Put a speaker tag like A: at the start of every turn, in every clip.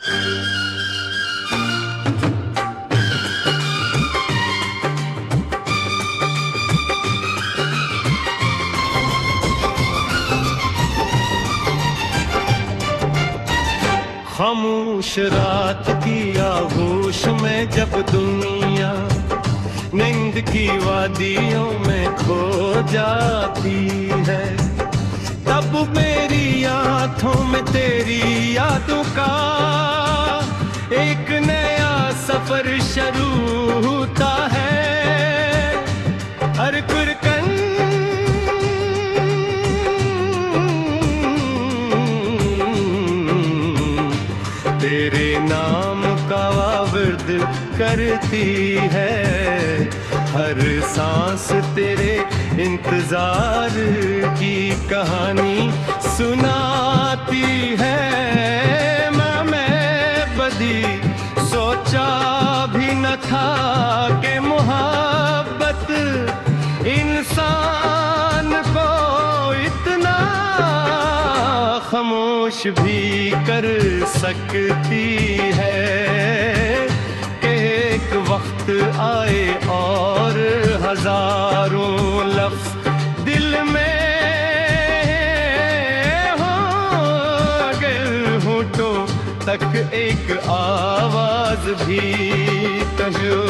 A: खामोश रात की आगोश में जब दुनिया नींद की वादियों में खो जाती है, तब मेरी आंखों में तेरी यादों का एक नया सफर शुरू होता है। हर कुरकन तेरे नाम का विर्द करती है, हर सांस तेरे इंतजार की कहानी सुनाती है। मैं बदी सोचा भी न था कि मोहब्बत इंसान को इतना खामोश भी कर सकती है कि एक वक्त आए और हजारों लफ्ज दिल में हो गए होठों तक एक आवाज भी कहो।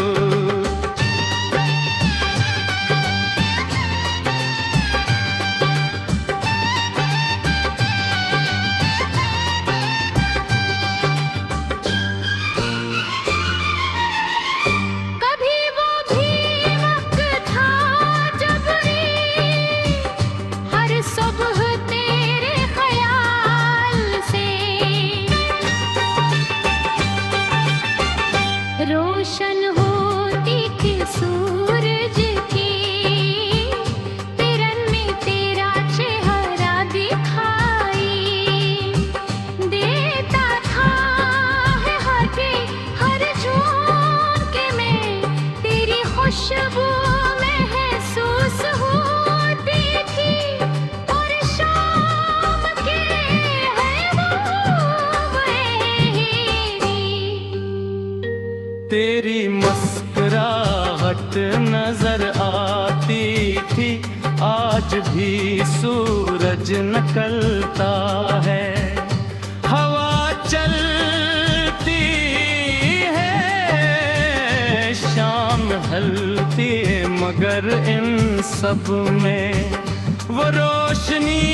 B: रोशन होती थी सूरज की किरण में तेरा चेहरा दिखाई देता था, है हर झोंके में तेरी खुशबू महसूस होती थी। और शाम के है वो
A: तेरी मुस्कुराहट नजर आती थी, आज भी सूरज निकलता है। हवा चलती है, शाम ढलती है, मगर इन सब में वो रोशनी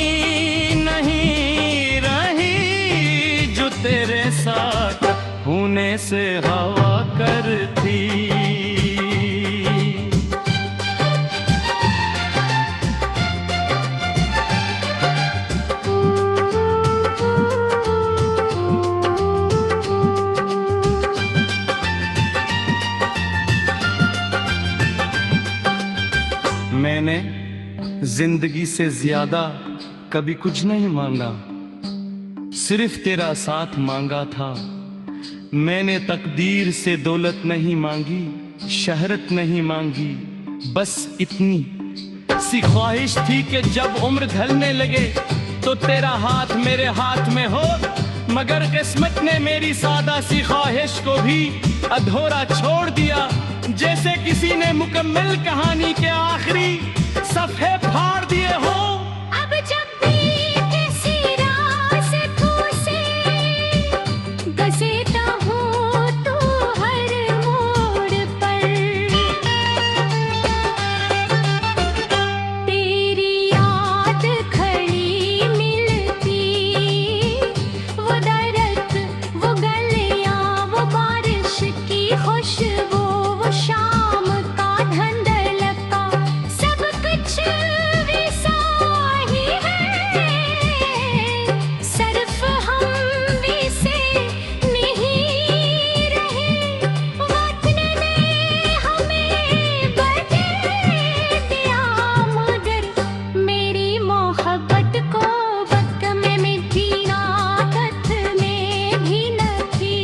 A: नहीं रही जो तेरे साथ होने से हवा करती। मैंने जिंदगी से ज्यादा कभी कुछ नहीं मांगा, सिर्फ तेरा साथ मांगा था। मैंने तकदीर से दौलत नहीं मांगी, शहरत नहीं मांगी, बस इतनी सी ख्वाहिश थी कि जब उम्र ढलने लगे तो तेरा हाथ मेरे हाथ में हो। मगर किस्मत ने मेरी सादा सी ख्वाहिश को भी अधूरा छोड़ दिया, जैसे किसी ने मुकम्मल कहानी के आखिरी सफ़े फाड़ दिए हो।
B: अब जब भी किसी रास्तों से घसीटा हूँ तो हर मोड़ पर तेरी याद खड़ी मिलती, वो दरख्त, वो गलियाँ, वो बारिश की खुशबू, वो शाम का धुंधलका, सब कुछ वैसा ही है, सिर्फ हम वैसे नहीं रहे। वक्त ने हमें बदल दिया, मगर मेरी मोहब्बत को वक्त में मिटी ताकत में भी न थी।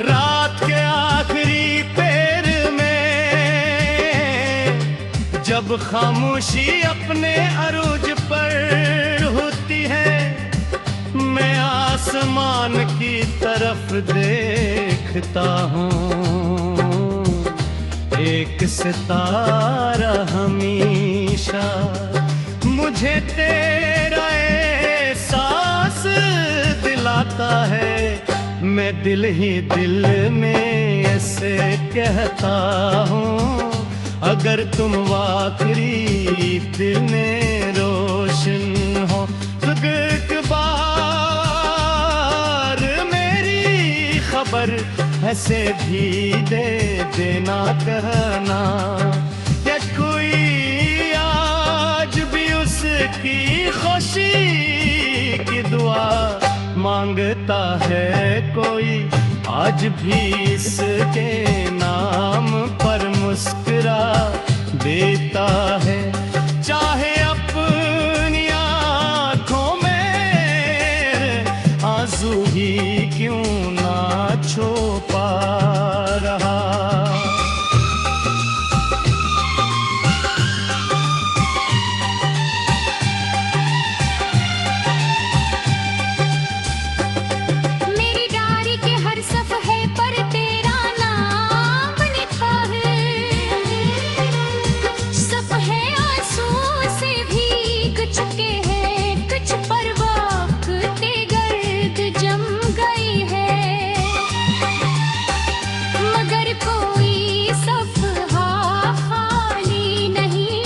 A: रात के आखिरी पैर में जब खामोशी अपने अरूज पर होती है, आसमान की तरफ देखता हूँ, एक सितारा हमेशा मुझे तेरा एहसास दिलाता है। मैं दिल ही दिल में ऐसे कहता हूँ, अगर तुम वाकई दिल में रोशन हो तो एक बार मेरी खबर ऐसे भी दे देना, कहना या कोई आज भी उसकी खुशी की दुआ मांगता है, कोई आज भी इसके नाम पर मुस्कुरा देता है। चाहे अपनी आँखों में आंसू ही क्यों ना छुपा रहा।
B: मेरी डायरी के हर सफ़े पर तेरा नाम लिखा है, सफ़े आंसुओं से भीग चुके हैं, कुछ पर वक़्त गर्द जम गई है, मगर कोई सफ़हा खाली नहीं,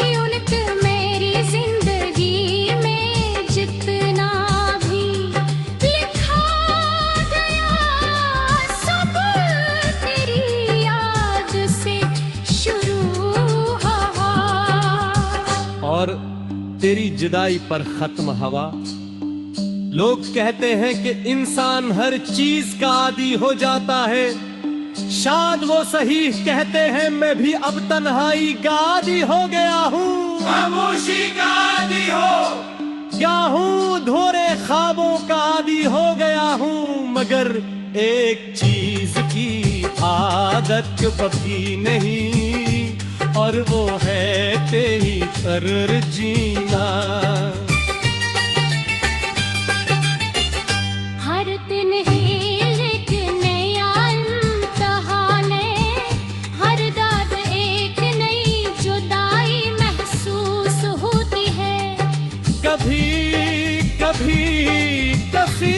B: यूनिट मेरी जिंदगी में जितना भी लिखा गया सब तेरी याद से शुरू हुआ।
C: और तेरी जुदाई पर खत्म हवा। लोग कहते हैं कि इंसान हर चीज का आदी हो जाता है, शायद वो सही कहते हैं, मैं भी अब तन्हाई का आदी हो गया हूँ। खामोशी का आदी हो क्या हूँ, धोरे ख्वाबों का आदी हो गया हूँ, मगर एक चीज की आदत कभी नहीं, और वो है तेरी तरह जीना।
B: हर दिन ही एक नया इम्तिहान है, हर दाद एक नई जुदाई महसूस होती है।
C: कभी कभी कभी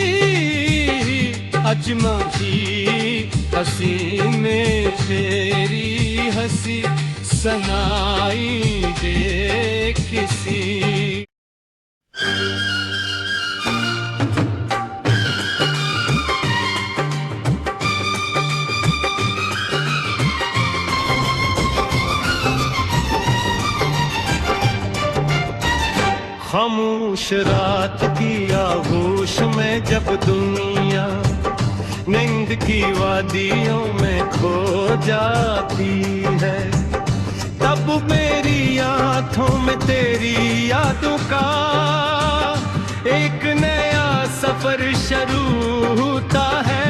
C: अजमा की हंसी में तेरी हंसी सनाई दे किसी। खामोश रात की आगोश में जब दुनिया नींद की वादियों में खो जाती है, तब मेरी आंखों में तेरी यादों का एक नया सफर शुरू होता है।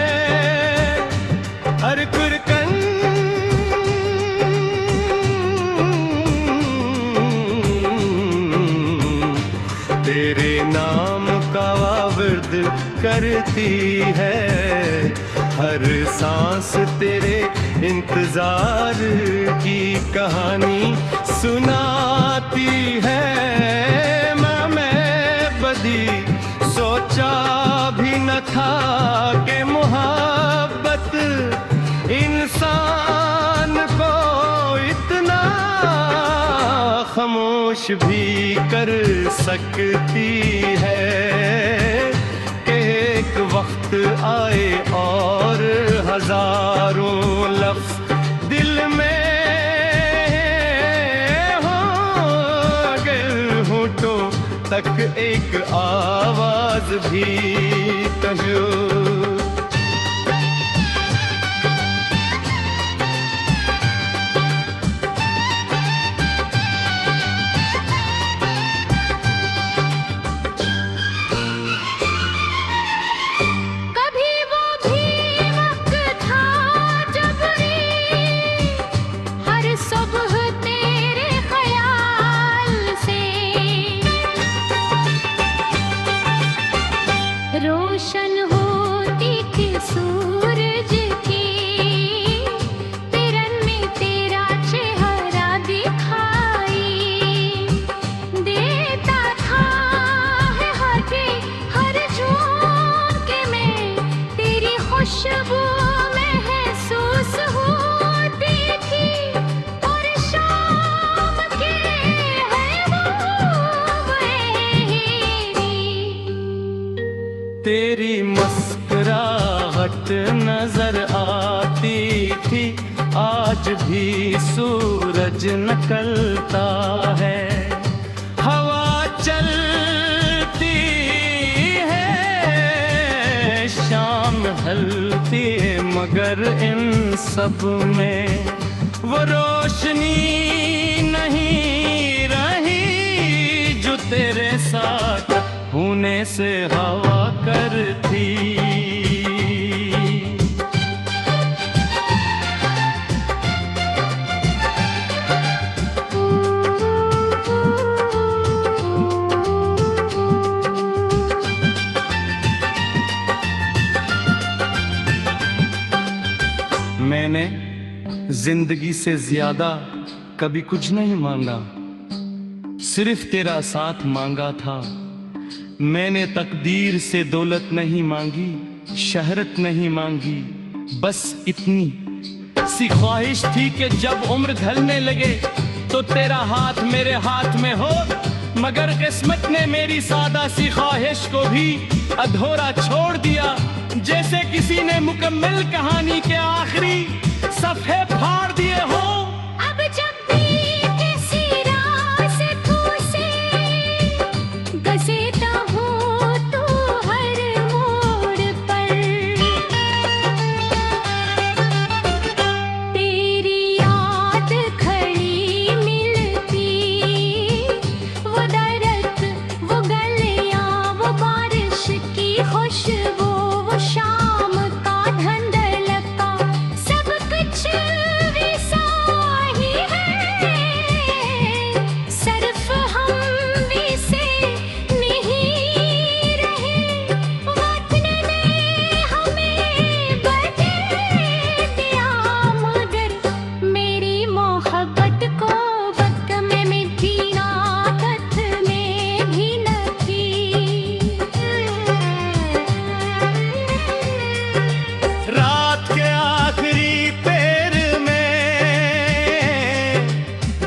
C: हर कुरकन तेरे नाम का वर्द करती है, हर सांस तेरे इंतजार की कहानी सुनाती है। मैं बदी सोचा भी न था कि मोहब्बत इंसान को इतना खामोश भी कर सकती है कि एक वक्त आए और हजारों लफ्ज दिल में हो गए होठों तक एक आवाज भी कहो।
A: तेरी मुस्कुराहट नजर आती थी, आज भी सूरज निकलता है। हवा चलती है, शाम ढलती है, मगर इन सब में वो रोशनी नहीं रही जो तेरे साथ होने से हवा करती। मैंने जिंदगी से ज्यादा कभी कुछ नहीं मांगा, सिर्फ तेरा साथ मांगा था। मैंने तकदीर से दौलत नहीं मांगी, शहरत नहीं मांगी, बस इतनी सी ख्वाहिश थी कि जब उम्र ढलने लगे तो तेरा हाथ मेरे हाथ में हो। मगर किस्मत ने मेरी सादा सी ख्वाहिश को भी अधूरा छोड़ दिया, जैसे किसी ने मुकम्मल कहानी के आखिरी सफ़े फाड़ दिए हो।
B: अब जब भी किसी रास्ते से घसीटा हूँ तो हर मोड़ पर तेरी याद खड़ी मिलती। वो दरख्त, वो गलियाँ, वो बारिश की खुशबू, वो शाम का धुंधलका, सब कुछ वैसा ही है। सिर्फ हम वैसे नहीं रहे, वक्त ने हमें बदल दिया। मगर मेरी मोहब्बत को वक्त में मिटी ना, तथ में भी न थी।
A: रात के आखिरी पैर में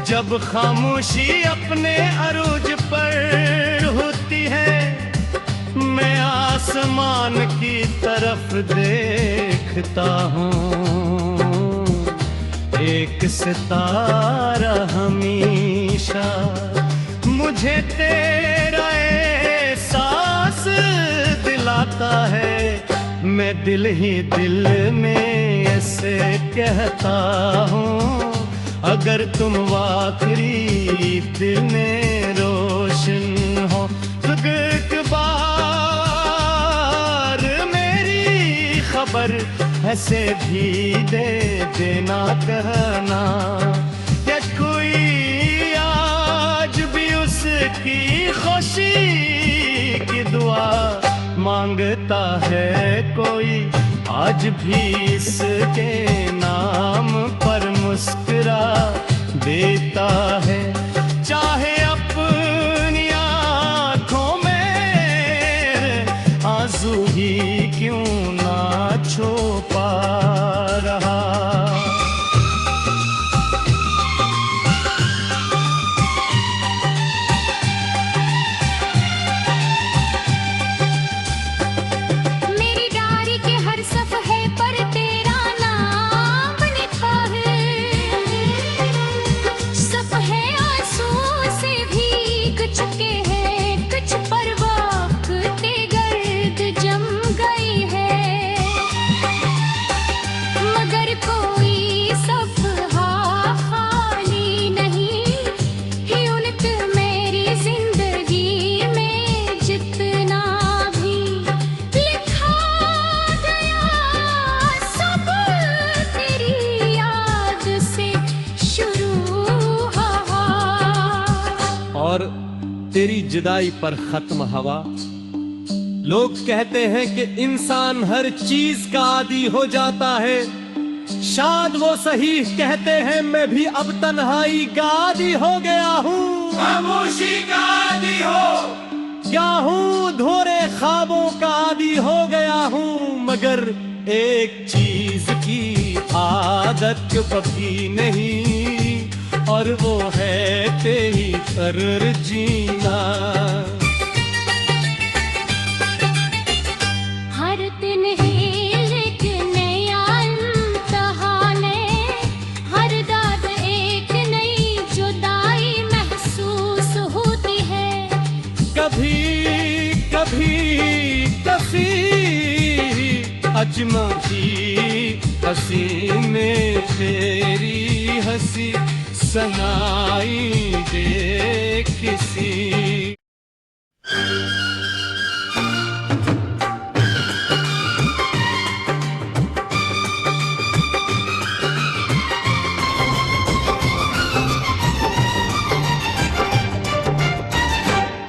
A: जब खामोशी अपने अरूज पर होती है, मैं आसमान की तरफ देखता हूँ। एक सितारा हमेशा मुझे तेरा एहसास दिलाता है। मैं दिल ही दिल में ऐसे कहता हूँ, अगर तुम आखिरी दिल में रोशन हो तो एक बार मेरी खबर ऐसे भी दे देना, कहना या कोई आज भी उसकी खुशी की दुआ मांगता है। कोई आज भी इसके नाम पर मुस्कुरा देता है, चाहे अपनी आँखों में आंसू ही क्यों ना छुपा रहा।
B: मेरी डायरी के हर सफ़े पर तेरा नाम लिखा है। सफ़े आंसू से भीग चुके हैं, कुछ पर वक्त गर्द जम गई है। मगर कोई सफ़हा खाली नहीं, यूनिट मेरी जिंदगी में जितना भी लिखा गया, सब तेरी याद से शुरू हुआ।
C: और तेरी जुदाई पर खत्म हवा। लोग कहते हैं कि इंसान हर चीज का आदी हो जाता है। शायद वो सही कहते हैं, मैं भी अब तन्हाई का आदी हो गया हूँ।
A: खामोशी का आदी हो,
C: क्या हूँ धोरे ख्वाबों का आदी हो गया हूँ। मगर एक चीज की आदत कभी नहीं, और वो है तेरी तरह जीना। भी कभी कसी अजमा की हंसी में तेरी हंसी सनाई दे किसी।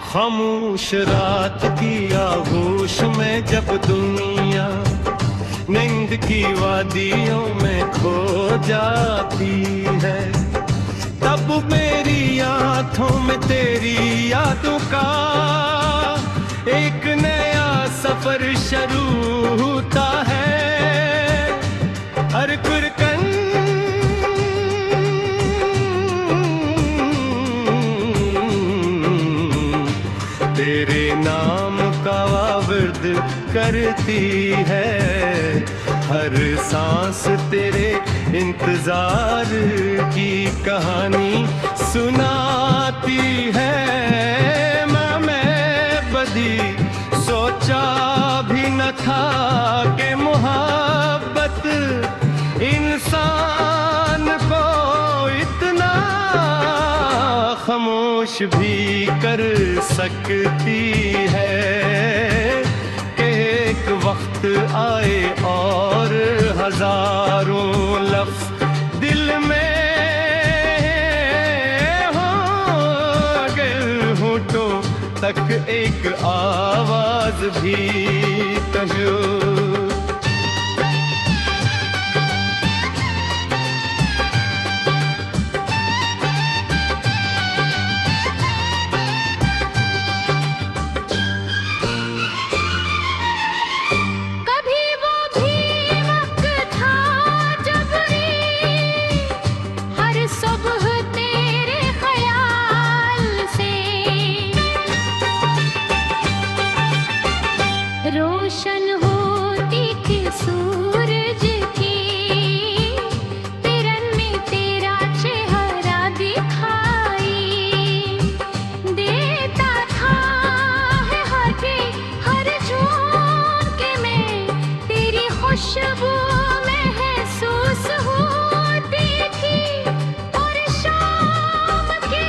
C: खामोश रात की आगोश में जब दुनिया नींद की वादियों में खो जाती है, तब मेरी आंखों में तेरी यादों का एक नया सफर शुरू होता है। हर कुरकन तेरे नाम का वर्द करती है, हर सांस तेरे इंतजार की कहानी सुनाती है। मैं बदी सोचा भी न था कि मोहब्बत इंसान को इतना खामोश भी कर सकती है कि एक वक्त आए और हजारों लफ्ज दिल में हो गए होठों तक एक आवाज भी कहो।
B: रोशन होती थी सूरज की किरण में तेरा चेहरा दिखाई देता था, है हर झोंके में तेरी खुशबू महसूस होती थी। और शाम के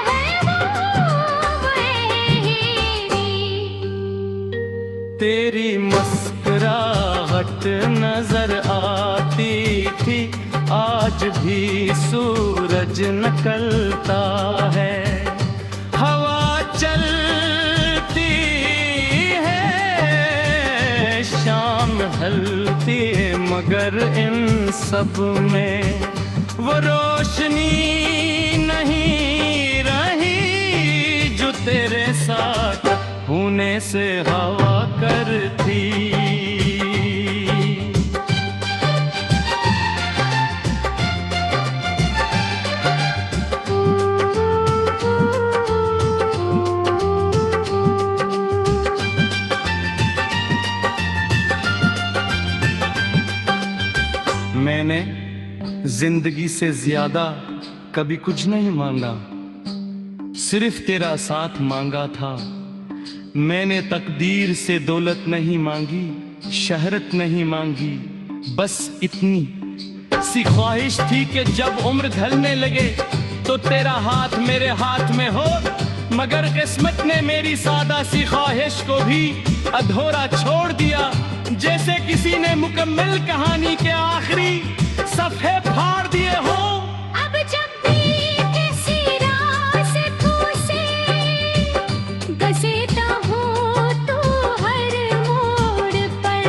B: है वो
C: तेरी मुस्कुराहट नजर आती थी, आज भी सूरज निकलता है। हवा चलती है, शाम ढलती है, मगर इन सब में वो रोशनी नहीं रही जो तेरे साथ होने से हवा करती।
A: मैंने जिंदगी से ज्यादा कभी कुछ नहीं मांगा, सिर्फ तेरा साथ मांगा था। मैंने तकदीर से दौलत नहीं मांगी, शहरत नहीं मांगी, बस इतनी सी ख्वाहिश थी कि जब उम्र ढलने लगे तो तेरा हाथ मेरे हाथ में हो। मगर किस्मत ने मेरी सादा सी ख्वाहिश को भी अधूरा छोड़ दिया, जैसे किसी ने मुकम्मल कहानी के आखिरी सफ़े फाड़ दिए हो।
B: अब जब भी किसी रास्ते से घसीटा हो तो हर मोड़ पर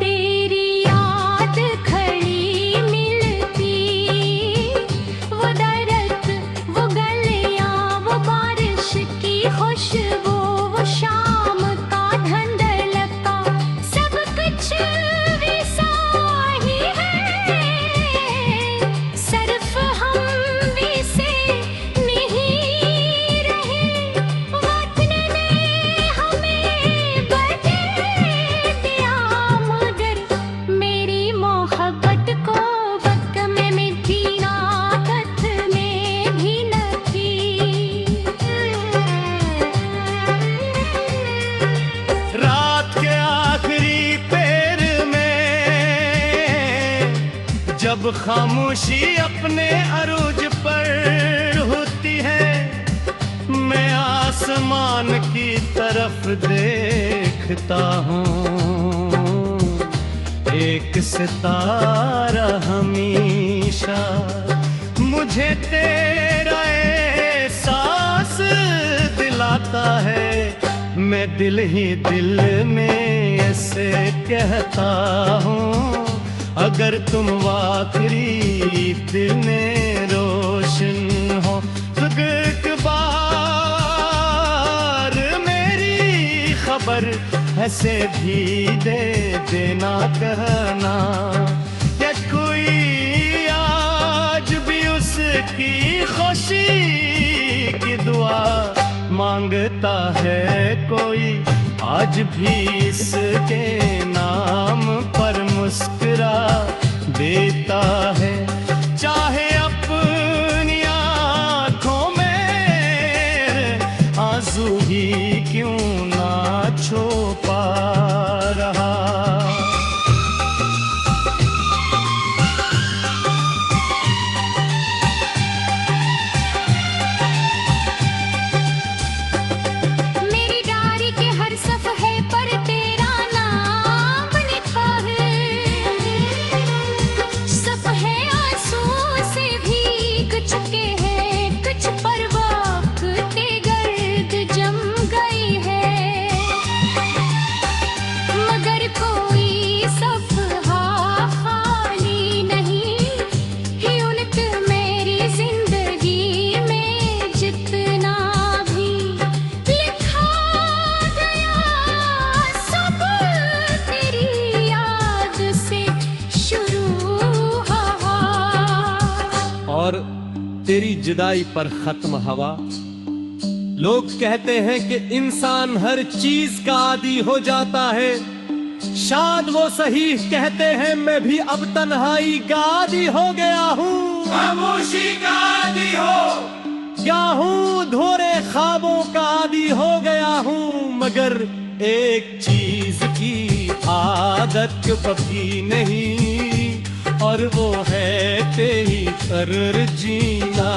B: तेरी याद खड़ी मिलती, वो दरख्त, वो गलियां, वो बारिश की खुशबू, वो शाम का धंधल का सब कुछ विसार
A: जब खामोशी अपने अरूज पर होती है, मैं आसमान की तरफ देखता हूँ। एक सितारा हमेशा मुझे तेरा एहसास दिलाता है। मैं दिल ही दिल में ऐसे कहता हूँ, अगर तुम वाकई दिल में रोशन हो तो एक बार मेरी खबर ऐसे भी दे देना कहना। या कोई आज भी उसकी खुशी की दुआ मांगता है, कोई आज भी इसके नाम पर मुस्कुरा देता है। चाहे अपनी आंखों में आंसू ही क्यों ना छुपा रहा।
B: मेरी डायरी के हर सफ़े पर तेरा नाम लिखा है। सफ़े आंसुओं से भीग चुके हैं, कुछ पर वक्त गर्द जम गई है। मगर कोई सफ़हा खाली नहीं, यूनिट मेरी जिंदगी में जितना भी लिखा गया, सब तेरी याद से शुरू हुआ।
C: और तेरी जुदाई पर खत्म हवा। लोग कहते हैं कि इंसान हर चीज का आदी हो जाता है। शायद वो सही कहते हैं, मैं भी अब तन्हाई का आदी हो गया हूँ।
D: खामोशी का आदी हो,
C: क्या हूँ धोरे ख्वाबों का आदी हो गया हूँ। मगर एक चीज की आदत कभी नहीं, और वो है तेरी तरह जीना।